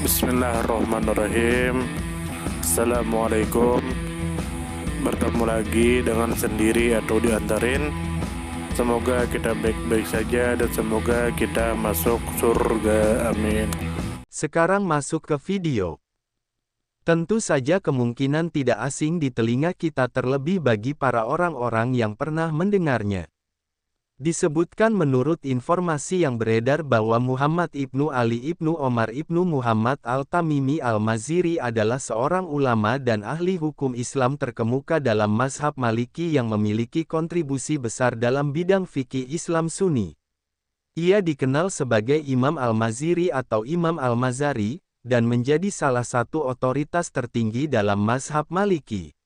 Bismillahirrahmanirrahim. Assalamualaikum. Bertemu lagi dengan sendiri atau diantarin. Semoga kita baik-baik saja dan semoga kita masuk surga. Amin. Sekarang masuk ke video. Tentu saja kemungkinan tidak asing di telinga kita, terlebih bagi para orang-orang yang pernah mendengarnya. Disebutkan menurut informasi yang beredar bahwa Muhammad ibnu Ali ibnu Omar ibnu Muhammad al-Tamimi al-Maziri adalah seorang ulama dan ahli hukum Islam terkemuka dalam mazhab Maliki yang memiliki kontribusi besar dalam bidang fikih Islam Sunni. Ia dikenal sebagai Imam al-Maziri atau Imam al-Mazari, dan menjadi salah satu otoritas tertinggi dalam mazhab Maliki.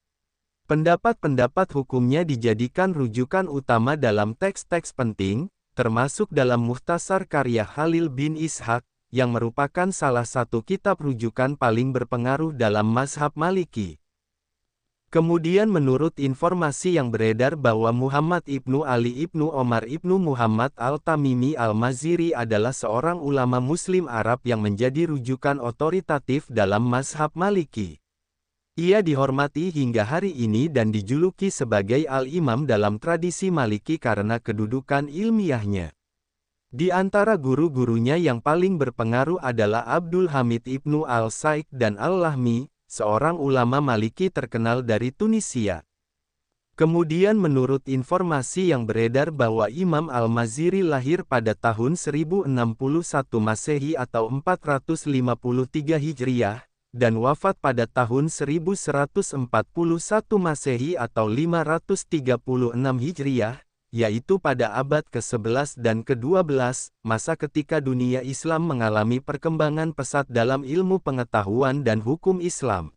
Pendapat-pendapat hukumnya dijadikan rujukan utama dalam teks-teks penting, termasuk dalam Mukhtasar karya Khalil bin Ishaq, yang merupakan salah satu kitab rujukan paling berpengaruh dalam mazhab Maliki. Kemudian menurut informasi yang beredar bahwa Muhammad ibnu Ali ibnu Omar ibnu Muhammad al-Tamimi al-Maziri adalah seorang ulama Muslim Arab yang menjadi rujukan otoritatif dalam mazhab Maliki. Ia dihormati hingga hari ini dan dijuluki sebagai Al-Imam dalam tradisi Maliki karena kedudukan ilmiahnya. Di antara guru-gurunya yang paling berpengaruh adalah Abdul Hamid ibnu Al-Saik dan Al-Lahmi, seorang ulama Maliki terkenal dari Tunisia. Kemudian menurut informasi yang beredar bahwa Imam Al-Maziri lahir pada tahun 1061 Masehi atau 453 Hijriah, dan wafat pada tahun 1141 Masehi atau 536 Hijriah, yaitu pada abad ke-11 dan ke-12, masa ketika dunia Islam mengalami perkembangan pesat dalam ilmu pengetahuan dan hukum Islam.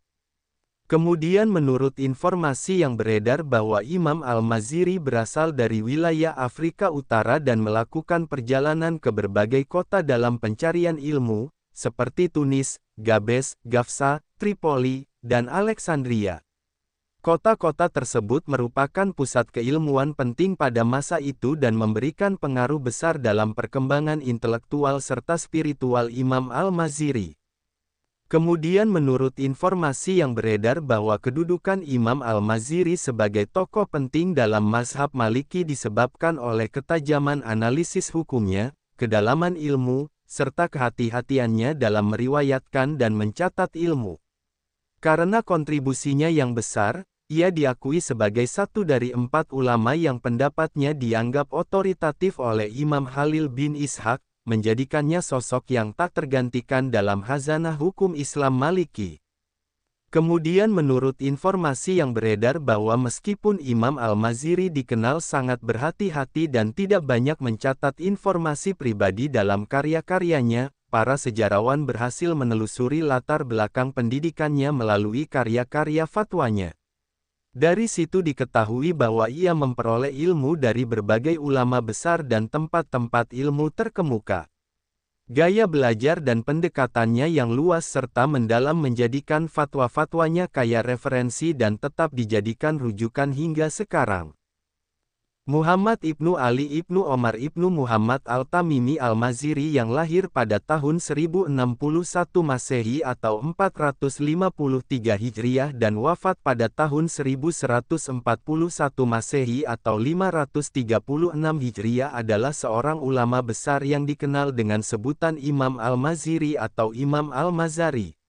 Kemudian menurut informasi yang beredar bahwa Imam Al-Maziri berasal dari wilayah Afrika Utara dan melakukan perjalanan ke berbagai kota dalam pencarian ilmu, seperti Tunis, Gabes, Gafsa, Tripoli, dan Alexandria. Kota-kota tersebut merupakan pusat keilmuan penting pada masa itu dan memberikan pengaruh besar dalam perkembangan intelektual serta spiritual Imam Al-Maziri. Kemudian menurut informasi yang beredar bahwa kedudukan Imam Al-Maziri sebagai tokoh penting dalam mazhab Maliki disebabkan oleh ketajaman analisis hukumnya, kedalaman ilmu, serta kehati-hatiannya dalam meriwayatkan dan mencatat ilmu. Karena kontribusinya yang besar, ia diakui sebagai satu dari 4 ulama yang pendapatnya dianggap otoritatif oleh Imam Khalil bin Ishaq, menjadikannya sosok yang tak tergantikan dalam khazanah hukum Islam Maliki. Kemudian menurut informasi yang beredar bahwa meskipun Imam Al-Maziri dikenal sangat berhati-hati dan tidak banyak mencatat informasi pribadi dalam karya-karyanya, para sejarawan berhasil menelusuri latar belakang pendidikannya melalui karya-karya fatwanya. Dari situ diketahui bahwa ia memperoleh ilmu dari berbagai ulama besar dan tempat-tempat ilmu terkemuka. Gaya belajar dan pendekatannya yang luas serta mendalam menjadikan fatwa-fatwanya kaya referensi dan tetap dijadikan rujukan hingga sekarang. Muhammad ibnu Ali ibnu Omar ibnu Muhammad al-Tamimi al-Maziri yang lahir pada tahun 1061 Masehi atau 453 Hijriah dan wafat pada tahun 1141 Masehi atau 536 Hijriah adalah seorang ulama besar yang dikenal dengan sebutan Imam al-Maziri atau Imam al-Mazari.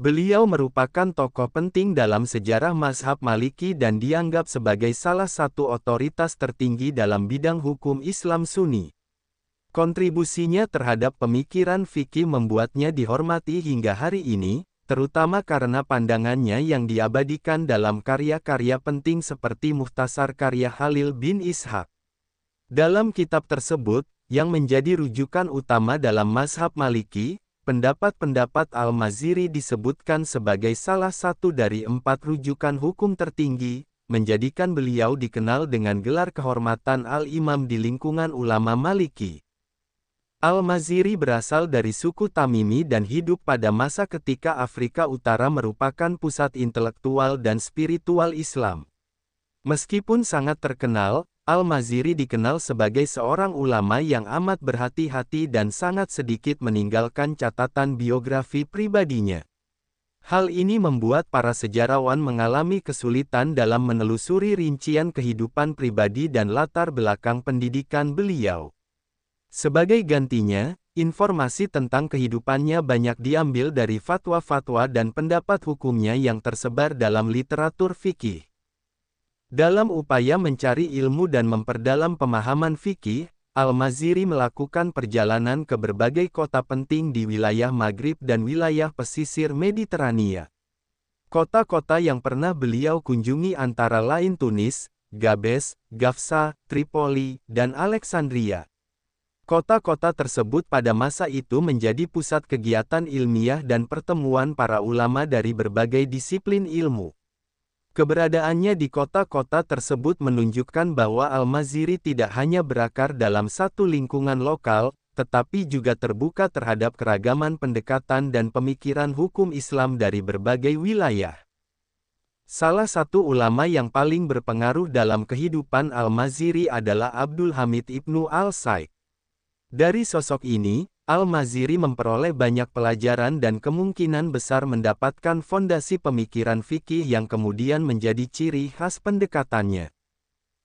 Beliau merupakan tokoh penting dalam sejarah mazhab Maliki dan dianggap sebagai salah satu otoritas tertinggi dalam bidang hukum Islam Sunni. Kontribusinya terhadap pemikiran fikih membuatnya dihormati hingga hari ini, terutama karena pandangannya yang diabadikan dalam karya-karya penting seperti Mukhtasar karya Khalil bin Ishaq. Dalam kitab tersebut, yang menjadi rujukan utama dalam mazhab Maliki, pendapat-pendapat Al-Maziri disebutkan sebagai salah satu dari 4 rujukan hukum tertinggi, menjadikan beliau dikenal dengan gelar kehormatan Al-Imam di lingkungan ulama Maliki. Al-Maziri berasal dari suku Tamimi dan hidup pada masa ketika Afrika Utara merupakan pusat intelektual dan spiritual Islam. Meskipun sangat terkenal, Al-Maziri dikenal sebagai seorang ulama yang amat berhati-hati dan sangat sedikit meninggalkan catatan biografi pribadinya. Hal ini membuat para sejarawan mengalami kesulitan dalam menelusuri rincian kehidupan pribadi dan latar belakang pendidikan beliau. Sebagai gantinya, informasi tentang kehidupannya banyak diambil dari fatwa-fatwa dan pendapat hukumnya yang tersebar dalam literatur fikih. Dalam upaya mencari ilmu dan memperdalam pemahaman fikih, Al-Maziri melakukan perjalanan ke berbagai kota penting di wilayah Maghrib dan wilayah pesisir Mediterania. Kota-kota yang pernah beliau kunjungi antara lain Tunis, Gabes, Gafsa, Tripoli, dan Alexandria. Kota-kota tersebut pada masa itu menjadi pusat kegiatan ilmiah dan pertemuan para ulama dari berbagai disiplin ilmu. Keberadaannya di kota-kota tersebut menunjukkan bahwa Al-Maziri tidak hanya berakar dalam satu lingkungan lokal, tetapi juga terbuka terhadap keragaman pendekatan dan pemikiran hukum Islam dari berbagai wilayah. Salah satu ulama yang paling berpengaruh dalam kehidupan Al-Maziri adalah Abdul Hamid Ibnu Al-Saik. Dari sosok ini, Al-Maziri memperoleh banyak pelajaran dan kemungkinan besar mendapatkan fondasi pemikiran fikih yang kemudian menjadi ciri khas pendekatannya.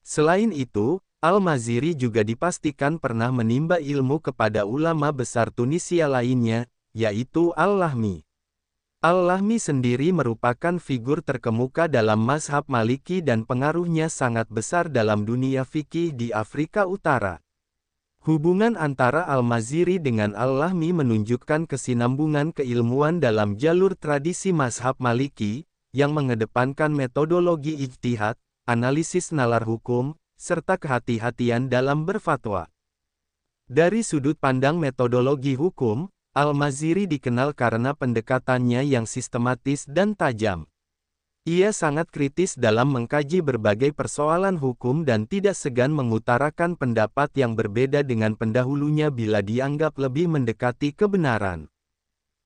Selain itu, Al-Maziri juga dipastikan pernah menimba ilmu kepada ulama besar Tunisia lainnya, yaitu Al-Lahmi. Al-Lahmi sendiri merupakan figur terkemuka dalam mazhab Maliki dan pengaruhnya sangat besar dalam dunia fikih di Afrika Utara. Hubungan antara Al-Maziri dengan Al-Lahmi menunjukkan kesinambungan keilmuan dalam jalur tradisi mazhab Maliki, yang mengedepankan metodologi ijtihad, analisis nalar hukum, serta kehati-hatian dalam berfatwa. Dari sudut pandang metodologi hukum, Al-Maziri dikenal karena pendekatannya yang sistematis dan tajam. Ia sangat kritis dalam mengkaji berbagai persoalan hukum dan tidak segan mengutarakan pendapat yang berbeda dengan pendahulunya bila dianggap lebih mendekati kebenaran.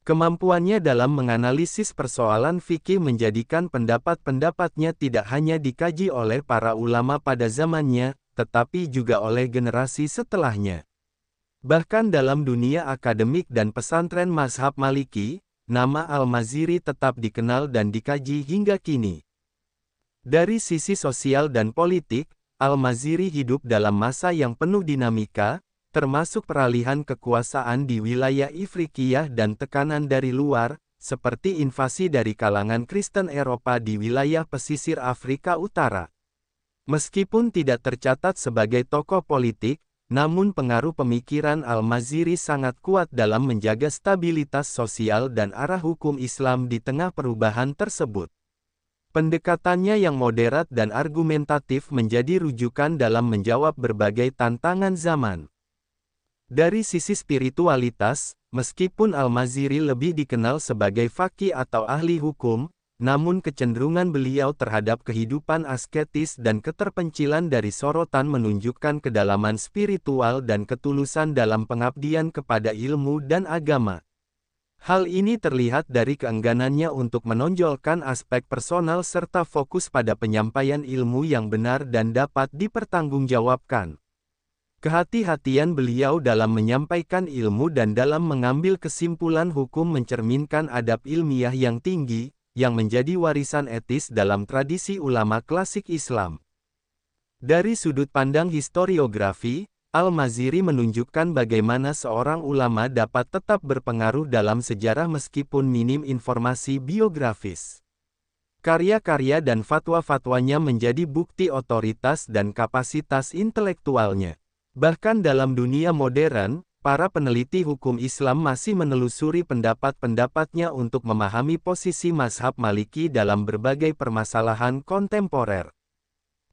Kemampuannya dalam menganalisis persoalan fikih menjadikan pendapat-pendapatnya tidak hanya dikaji oleh para ulama pada zamannya, tetapi juga oleh generasi setelahnya. Bahkan dalam dunia akademik dan pesantren mazhab Maliki, nama Al-Maziri tetap dikenal dan dikaji hingga kini. Dari sisi sosial dan politik, Al-Maziri hidup dalam masa yang penuh dinamika, termasuk peralihan kekuasaan di wilayah Ifrikiyah dan tekanan dari luar, seperti invasi dari kalangan Kristen Eropa di wilayah pesisir Afrika Utara. Meskipun tidak tercatat sebagai tokoh politik, namun pengaruh pemikiran Al-Maziri sangat kuat dalam menjaga stabilitas sosial dan arah hukum Islam di tengah perubahan tersebut. Pendekatannya yang moderat dan argumentatif menjadi rujukan dalam menjawab berbagai tantangan zaman. Dari sisi spiritualitas, meskipun Al-Maziri lebih dikenal sebagai faqih atau ahli hukum, namun kecenderungan beliau terhadap kehidupan asketis dan keterpencilan dari sorotan menunjukkan kedalaman spiritual dan ketulusan dalam pengabdian kepada ilmu dan agama. Hal ini terlihat dari keengganannya untuk menonjolkan aspek personal serta fokus pada penyampaian ilmu yang benar dan dapat dipertanggungjawabkan. Kehati-hatian beliau dalam menyampaikan ilmu dan dalam mengambil kesimpulan hukum mencerminkan adab ilmiah yang tinggi, yang menjadi warisan etis dalam tradisi ulama klasik Islam. Dari sudut pandang historiografi, Al-Maziri menunjukkan bagaimana seorang ulama dapat tetap berpengaruh dalam sejarah meskipun minim informasi biografis. Karya-karya dan fatwa-fatwanya menjadi bukti otoritas dan kapasitas intelektualnya. Bahkan dalam dunia modern, para peneliti hukum Islam masih menelusuri pendapat-pendapatnya untuk memahami posisi mazhab Maliki dalam berbagai permasalahan kontemporer.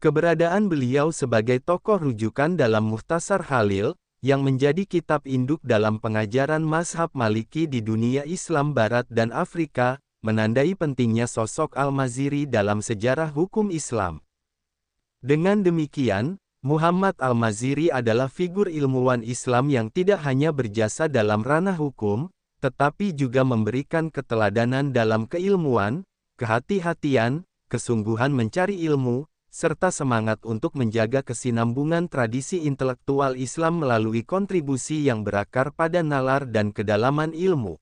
Keberadaan beliau sebagai tokoh rujukan dalam Mukhtasar Khalil, yang menjadi kitab induk dalam pengajaran mazhab Maliki di dunia Islam Barat dan Afrika, menandai pentingnya sosok Al-Maziri dalam sejarah hukum Islam. Dengan demikian, Muhammad Al-Maziri adalah figur ilmuwan Islam yang tidak hanya berjasa dalam ranah hukum, tetapi juga memberikan keteladanan dalam keilmuan, kehati-hatian, kesungguhan mencari ilmu, serta semangat untuk menjaga kesinambungan tradisi intelektual Islam melalui kontribusi yang berakar pada nalar dan kedalaman ilmu.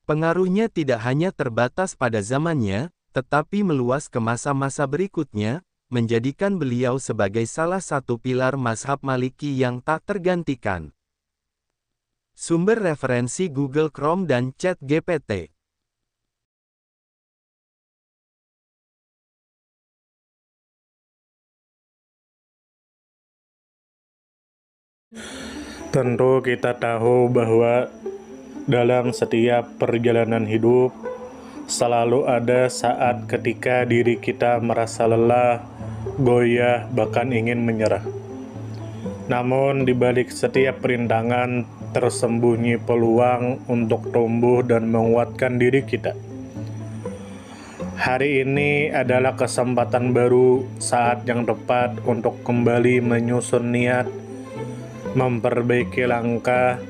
Pengaruhnya tidak hanya terbatas pada zamannya, tetapi meluas ke masa-masa berikutnya, menjadikan beliau sebagai salah satu pilar mazhab Maliki yang tak tergantikan. Sumber referensi Google Chrome dan ChatGPT. Tentu kita tahu bahwa dalam setiap perjalanan hidup selalu ada saat ketika diri kita merasa lelah, goyah, bahkan ingin menyerah. Namun di balik setiap perintangan tersembunyi peluang untuk tumbuh dan menguatkan diri kita. Hari ini adalah kesempatan baru, saat yang tepat untuk kembali menyusun niat, memperbaiki langkah,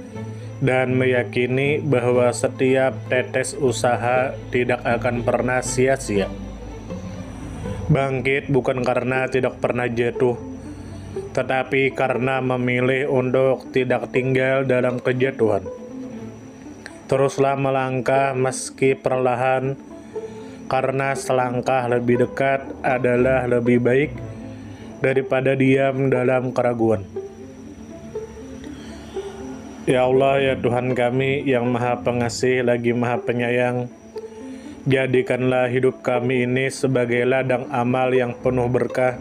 dan meyakini bahwa setiap tetes usaha tidak akan pernah sia-sia. Bangkit bukan karena tidak pernah jatuh, tetapi karena memilih untuk tidak tinggal dalam kejatuhan. Teruslah melangkah meski perlahan, karena selangkah lebih dekat adalah lebih baik daripada diam dalam keraguan. Ya Allah, ya Tuhan kami yang Maha Pengasih lagi Maha Penyayang, jadikanlah hidup kami ini sebagai ladang amal yang penuh berkah.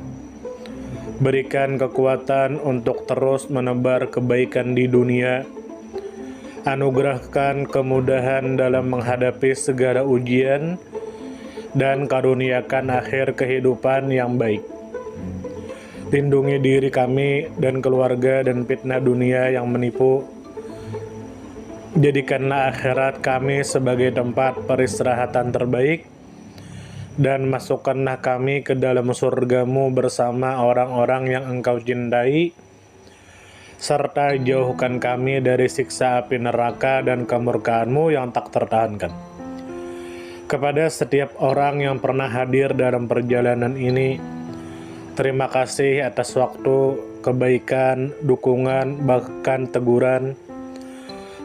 Berikan kekuatan untuk terus menebar kebaikan di dunia. Anugerahkan kemudahan dalam menghadapi segala ujian, dan karuniakan akhir kehidupan yang baik. Lindungi diri kami dan keluarga dan fitnah dunia yang menipu. Jadikanlah akhirat kami sebagai tempat peristirahatan terbaik, dan masukkanlah kami ke dalam surga-Mu bersama orang-orang yang Engkau cintai, serta jauhkan kami dari siksa api neraka dan kemurkaan-Mu yang tak tertahankan. Kepada setiap orang yang pernah hadir dalam perjalanan ini, terima kasih atas waktu, kebaikan, dukungan, bahkan teguran.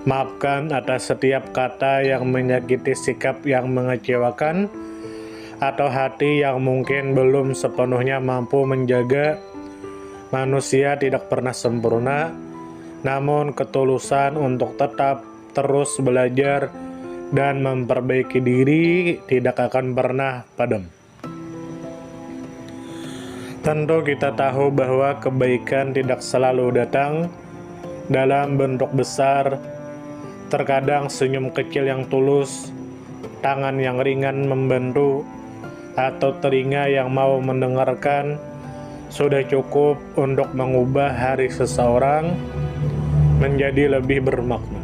Maafkan atas setiap kata yang menyakiti, sikap yang mengecewakan, atau hati yang mungkin belum sepenuhnya mampu menjaga. Manusia tidak pernah sempurna, namun ketulusan untuk tetap terus belajar dan memperbaiki diri tidak akan pernah padam. Tentu kita tahu bahwa kebaikan tidak selalu datang dalam bentuk besar. Terkadang senyum kecil yang tulus, tangan yang ringan membantu, atau telinga yang mau mendengarkan sudah cukup untuk mengubah hari seseorang menjadi lebih bermakna.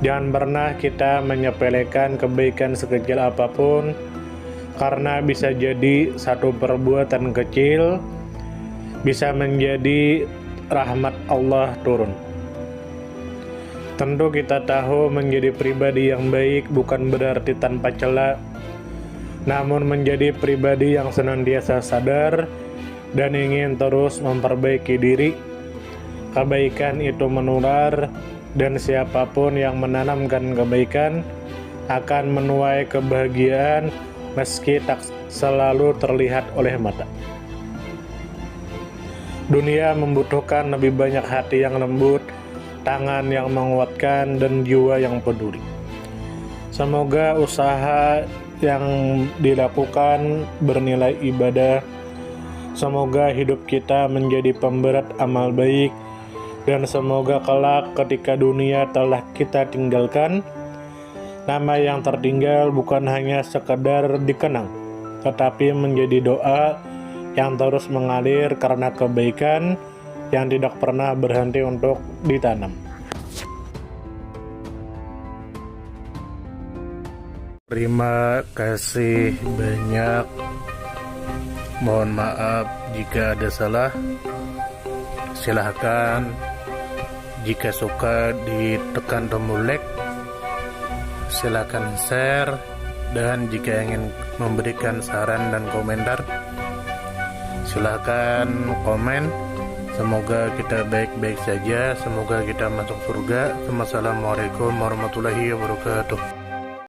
Jangan pernah kita menyepelekan kebaikan sekecil apapun, karena bisa jadi satu perbuatan kecil bisa menjadi rahmat Allah turun. Tentu kita tahu menjadi pribadi yang baik bukan berarti tanpa celah, namun menjadi pribadi yang senantiasa sadar dan ingin terus memperbaiki diri. Kebaikan itu menular, dan siapapun yang menanamkan kebaikan akan menuai kebahagiaan meski tak selalu terlihat oleh mata. Dunia membutuhkan lebih banyak hati yang lembut, tangan yang menguatkan, dan jiwa yang peduli. Semoga usaha yang dilakukan bernilai ibadah. Semoga hidup kita menjadi pemberat amal baik, dan semoga kelak ketika dunia telah kita tinggalkan, nama yang tertinggal bukan hanya sekedar dikenang, tetapi menjadi doa yang terus mengalir karena kebaikan yang tidak pernah berhenti untuk ditanam. Terima kasih banyak. Mohon maaf jika ada salah. Silahkan jika suka ditekan tombol like, silahkan share, dan jika ingin memberikan saran dan komentar, Silahkan komen. Semoga kita baik-baik saja. Semoga kita masuk surga. Wassalamualaikum warahmatullahi wabarakatuh.